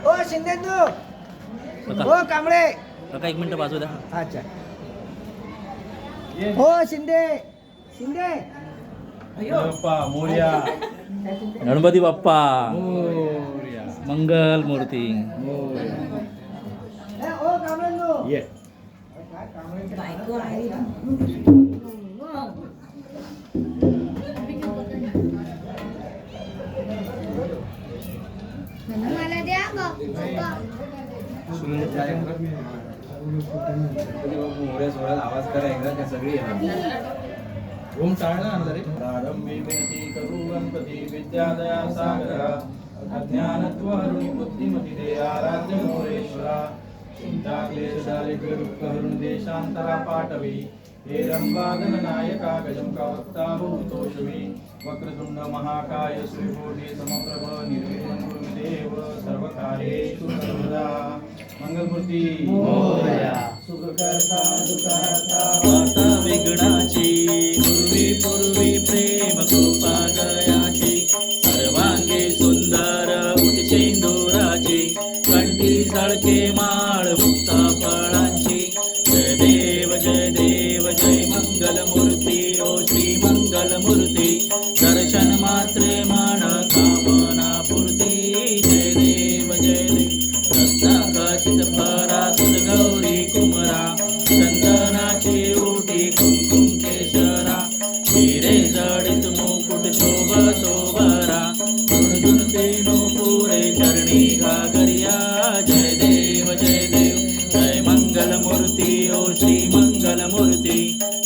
ओ शिंदेंदू हो कांबळे काका 1 मिनिट बाजू द्या. अच्छा हो शिंदे शिंदे मोर्या गणपती बाप्पा मंगल मूर्ती. ओ कांबळेंदू ये मला द्या बाप्पा. मोर्या सोहळ्यात आवाज करायचा का सगळी ओम टाळणं आणलं रे. प्रारंभी विनती करू गणपती विद्यादया सागरा अज्ञानत्वहरुणी बुद्धिमती दे आराध्य मोरेश्वरा. चिंता क्लेश दारिद्र्य दुःख हरुण देशांतरा पाठवी. हे रंबागन नायका गजं कवक्ता भूतोषवी. वक्रतुंड महाकाय श्रीकोटी समप्रभ निर्विघ्नं कुरु मे देव सर्वकार्येषु सर्वदा. मंगलमूर्ती मोरया. सुखकर्ता दुःखहर्ता वार्ता विघ्नाची पूर्वी पूर्वी प्रेम कृपा दयाची. सर्वांगी सुंदर उठशेंदुराची. कंठी झळके माळ मुक्ता फळांची. जय देव जय देव जय मंगलमूर्ती ओ श्री मंगलमूर्ती. दर्शन मात्रे मन कामना पूर्ती. जय देव जय देव. रत्नाखचित फरा तुझ गौरी कुमरा. चंदनाची उटी कुंकुम केशरा. हिरे जडित मुकुट शोभ शोभरा. गुणगुणते नूपुरे चरणी घागरिया. जय देव जय देव जय मंगलमूर्ती ओ श्री मंगलमूर्ती.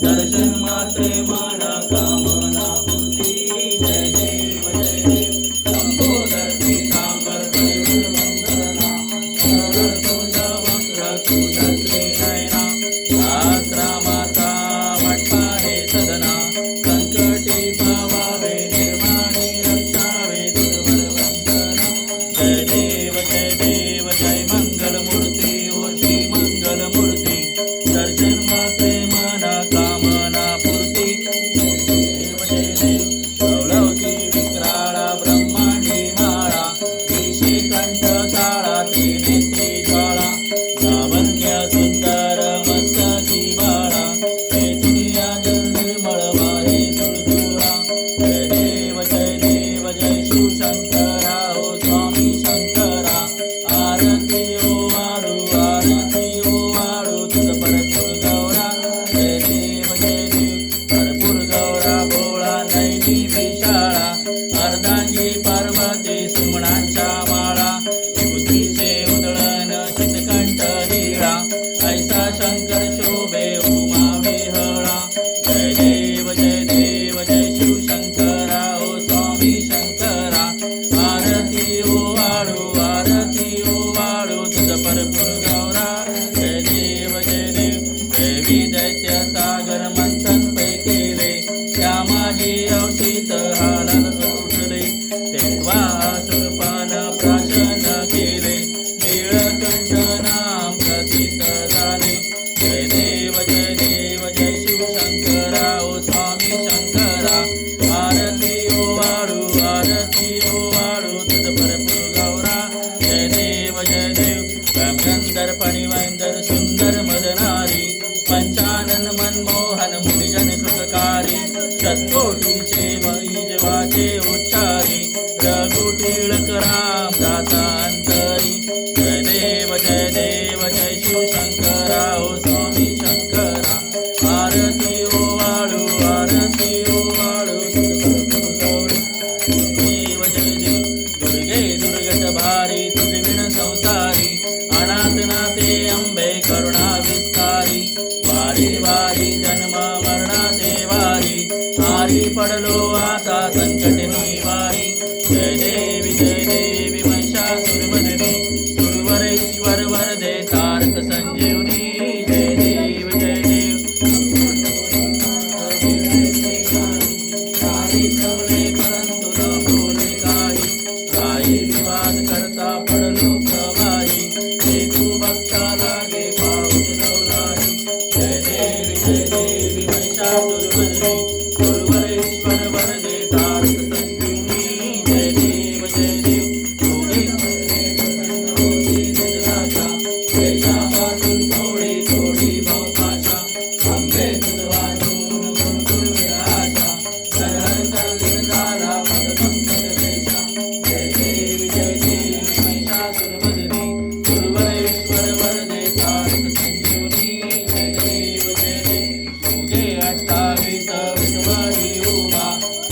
दर्शन मात्रे मन कामना पूर्ती. जय देव जय देव. लंबोदर पीतांबर परिवृत वंदना. सरळ तुझ वक्र तुझ श्रीनयना. शास्त्रा माता वटपाहे सदना. संकटी पावावे निर्वाणी रक्षावे दुर्बल वंदना. जय देव जय देव जय मंगलमूर्ती ओ श्री मंगलमूर्ती. दर्शन मात्रे मना कामना पूर्ती. जय देव जय देव. लवलौकी विक्राळा ब्रह्मांडी माळा. ऋषी कंठ काळा ती नेत्री ज्वाळा. लावण्य सुंदर मस्तकी बाळा. चैतन्या निर्मळ वाहे तुळतुळा. जय देव जय देव जय शिवशंकरा ओ स्वामी शंकरा. आरती ओ वाळू आरती ओ वाळू तुझ भरपूर गौरा. जय देव जय देव. भरपूर गौरा भोळा नैनी विशाळा. अर्धांगी पार्वती सुमणांच्या माळा. बुद्धीचे उदळण शितकंठ नीळा. ऐसा शंकर शोभे उमा विहळा. जय देव जय देव जय शिवशंकरा ओ स्वामी शंकरा. आरती ओ वाळू आरती ओ वाळू तुझ भरपूर गौरा. जय देव जय देव. देवी दैत्य सागर मंथन पै केले. त्या माझी अवचित हालन उठले. तेव्हा सुरपान प्राशन केले. नीळकंठ नाम प्रसिद्ध झाले. जय देव जय देव जय शिवशंकरा ओ स्वामी शंकरा. आरती ओ वाळू आरती ओ वाळू तुझ भरपूर गौरा. जय देव जय देव. गंधर्पणी वंदर सुंदर मदनारी. पंचानन मनमोहन मुनिजन सुखकारी. शतकोटीचे वैजवाचे उच्चारी. रघु टिळक राम दाता अंतरी. जय देव जय देव जय शिवशंकरा ओ स्वामी शंकरा. आरती ओ वाळू आरती ओ वाळू तुझ भरपूर गौरी. देव जय देव. दुर्गे दुर्गत भारी तुझ विण संसारी. अनाथ नाथे अंबे करुणा विस्तारी. वारी वारी जन्म मरणाचे वारी. आरी पडलो आता संकट निवारी. जय देवी जय देवी महिषासुरमर्दिनी. सुरवरेश्वर वरदे तारक संजीवनी. जय देव जय देव. सारी सवले परंतु न बोले काही. काही विवाद करता पडलो प्रवाही. एकू भक्ता लागे पाऊस नवलाही. जय देवी महिषासुरमर्दिनी. सुरवरेश्वर वरदे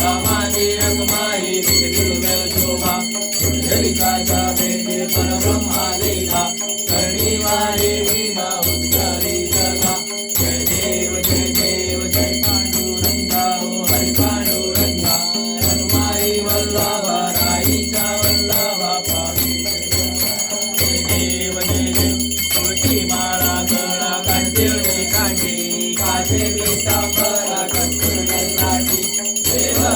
रामाची रखमाई दिसतील शोभा कुंडलिकाचा भेटे परब्रह्मा देखा कर्णीवारे भीमा उद्गारी जगा जय देव जय पांडुरंगा ओ हरी पांडुरंगा रखमाई वल्लभा राईचा वल्लभा पावी जय देव तुळशी माळा गळा कांदिवळे कांडी कासे पितांबरा कस्तुरी लाटी देवा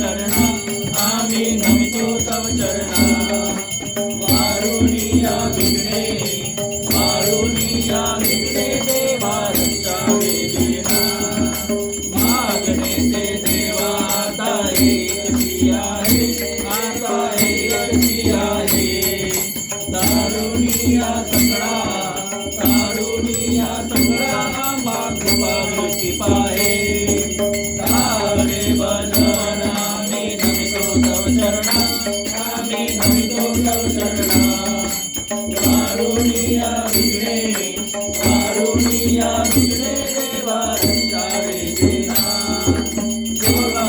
चरणा आम्ही नमितो तव चरणा वारुणिया विघ्ने देवा रक्षा वेदिना मागणे ते देवा आता एक जी आहे आता एक जी आहे तारुणिया सगळा आम्हा कृपा दृष्टी पाहे तारे भजन आम्ही नमितो तव चरणा आम्ही नमितो तव चरणा वारुणिया विघ्ने देवा रक्षा वेदिना देवा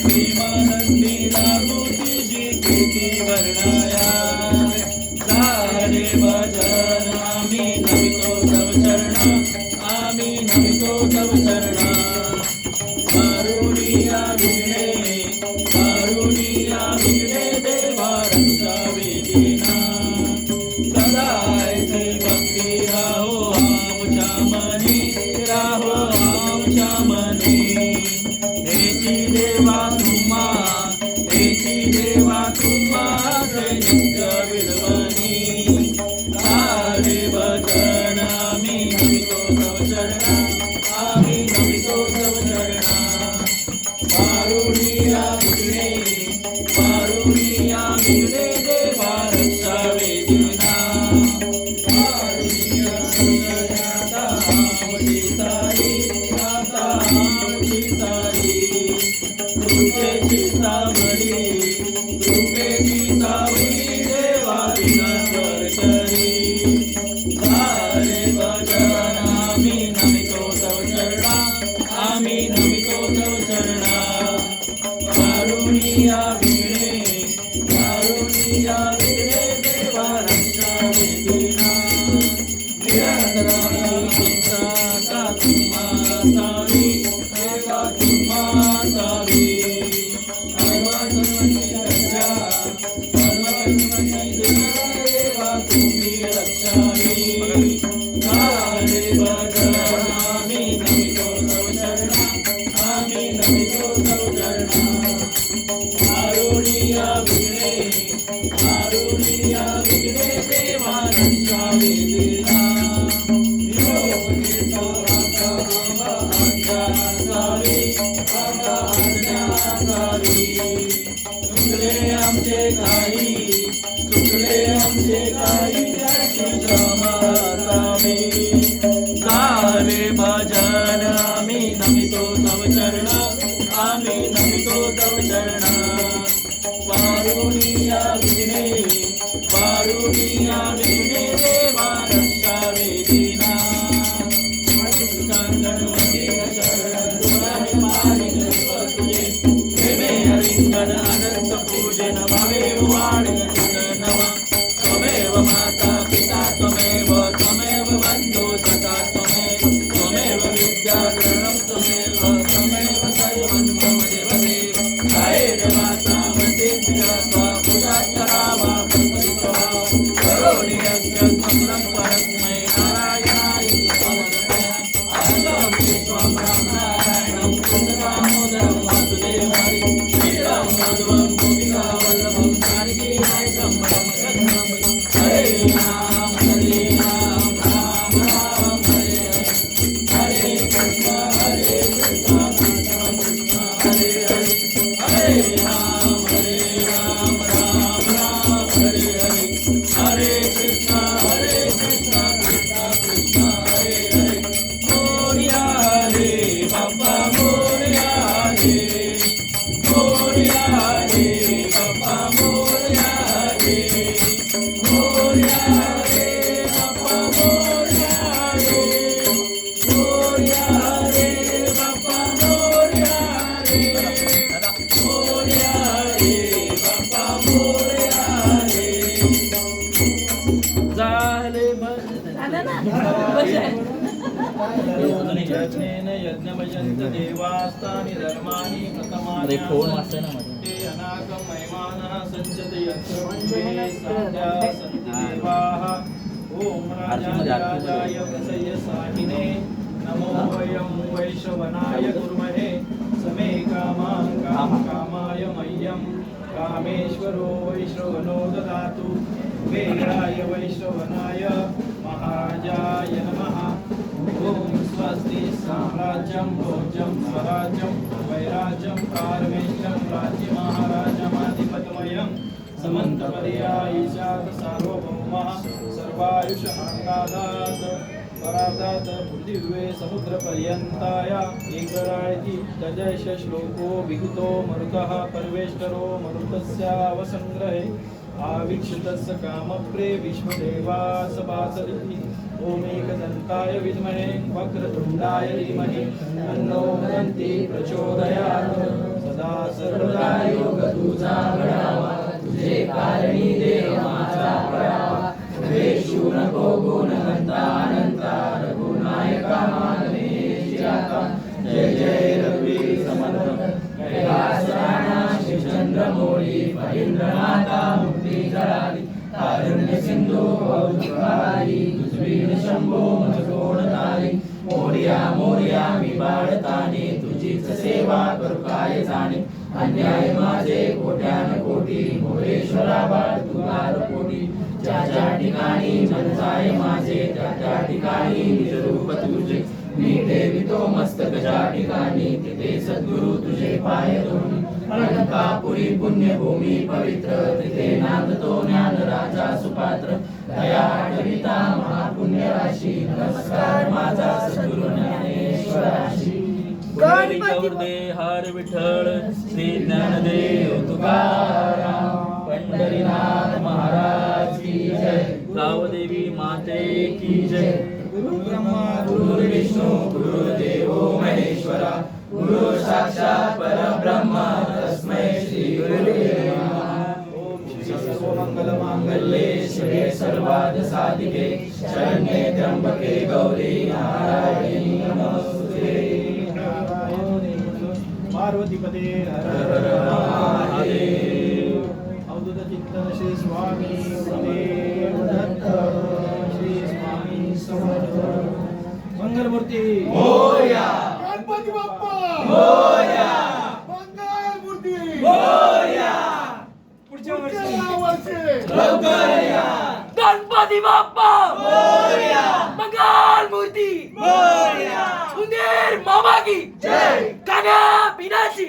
प्रेमानंदी लागू तुझी कीर्ती वर्णाया सारे भजन आम्ही नमितो तव चरणा आम्ही नमितो तव चरणा वारुणिया विघ्ने देवा रक्षा वेदिना सदा ऐसी भक्ती राहो आमच्या मनी हेची देवा तुम्हा ते नित्य विलवणी सारे भजन आम्ही नमितो तव चरणा आम्ही नमितो तव चरणा वारुणिया विघ्ने देवा रक्षा वेदिना वारुणिया आता आमची सारी कृपेची सावली देवा विघ्नहर करी सारे भजन आम्ही नमितो तव चरणा आम्ही नमितो तव चरणा वारुणिया विघ्ने देवा रक्षा वेदिना निरंतराची चिंता का तुम्हा सावी देवा तुम्हा सावी सर्वांची रक्षा देवा तुम्ही रक्षावी सारे भजन आम्ही नमितो तव चरणा आम्ही नमितो तव चरणा वारुणिया विघ्ने देवा रक्षा वेदिना चुकले आमचे काही क्षमा असावे सारे भजन आम्ही नमितो तव चरणा आम्ही नमितो तव चरणा वारुणिया विघ्ने देवा रक्षा वेदिना गणपती शरण तुझे मानिक तुझे प्रेमे हरिंगण अनंत पूजन भवेव वाणी नवा त्वमेव माता पिता त्वमेव बन्धु सखा त्वमेव विद्या प्रणव त्वमेव सर्वं मम देवदेव कायेन वाचा मनसेन्द्रिया स्वा पूजा करावा करोमि यज्ञ समलं परस्मै नारायणाय समर्पयामि विश्वं नारायणं दामोदरं वासुदेवाय श्रीराम माधवं गोपिका वल्लभं जानकी नायकं रामचन्द्रं हरे राम राम राम हरे हरे कृष्ण कृष्ण हरे हरे राम राम राम हरे हरे कृष्ण कृष्ण कृष्ण हरे हरे मोरया रे बाबा मोरया रे बाबा मोरया रे बाबा मोरया रे बाबा मोरया रे बाबा मोरया रे झाले यज्ञेन यज्ञभजन्त देवास्तानि धर्माणि प्रथमानि फोन वाजतोय ना माझा. ते अनाकं महिमानः संचतयन्त्रपुष्पे साध्या सन्ति देवाः ॐ राजाय प्रसय्य साहिने नमो वयं वैश्रवणाय कुर्महे समे कामान् कामाय मह्यं कामेश्वरो वैश्रवणो ददातु वेदाय वैश्रवणाय महाराजाय नमः ॐ स्वस्ति साम्राज्यं भोज्यं स्वराज्यं वैराज्यं पारमेष्ठं राज्यमहाराजमाधिपतमयं समन्तपर्यायीशात सार्वभौमः सर्वायुष आह्लादात् परार्धात् पृथिवे समुद्रपर्यन्ताय एकराळिति तजश श्लोको विहितो मरुतः परमेष्टरो मरुतस्यावसङ्ग्रहे आवीक्षितस्य कामप्रे विश्वदेवास वासरिति ओमेकदन्ताय विद्महे वक्रतुण्डाय धीमहि तन्नो दन्ति प्रचोदयात् सदा सर्वदा योग तुझा घडावा तुझे कारणी देह माझा पडावा वेशू नको गुणवंता अनंता रघुनायका मानवेशी आता जय जय रघुवीर समर्थ कैलास राणा शिवचंद्र मोळी महेंद्रनाथा मुक्ती जळाली कारुण्य सिंधू अवधूतवारी तुझवीर शंभो मजकोण तारी मोरया मोरया मी बाळताने तुझीच सेवा करू काय जाणे अन्याय माझे कोट्यान कोटी मोरेश्वरा बाळ तुकार कोटी ज्या ज्या ठिकाणी मन जाय माझे त्या त्या ठिकाणी निज रूप तुझे मी ठेवितो मस्तक ज्या ठिकाणी तिथे सद्गुरु तुझे पाय धोनी अलंकापुरी पुण्यभूमी पवित्र तिथे नांदतो ज्ञान राजा सुपात्र दया कविता महापुण्य राशी नमस्कार माझा सद्गुरु ज्ञानेश्वराशी पुंडलिकावर दे हार विठ्ठल श्री ज्ञानदेव तुकाराम पंढरीनाथ महाराज की जय गावदेवी माते की जय गुरु ब्रह्मा गुरु विष्णु गुरुदेवो महेश्वरा गुरु साक्षात परब्रह्म तस्मै श्री गुरुदेव नमः ओम श्री सर्वमंगल मांगल्ये शिवे सर्वार्थ साधिके शरण्ये त्र्यंबके गौरी नारायणी नमोस्तुते पार्वतीपते हर हर महादेव अवधूत चिंतन श्री स्वामी गुरुदेव दत्त श्री स्वामी समर्थ मंगलमूर्ती मोरया गणपती बाप्पा मोरया मंगलमूर्ती मोरया पुढच्या वर्षी लवकर या गणपती बाप्पा मोरया मंगल मूर्ती मोरया उंदीर मामा की जय कान्या पिनाची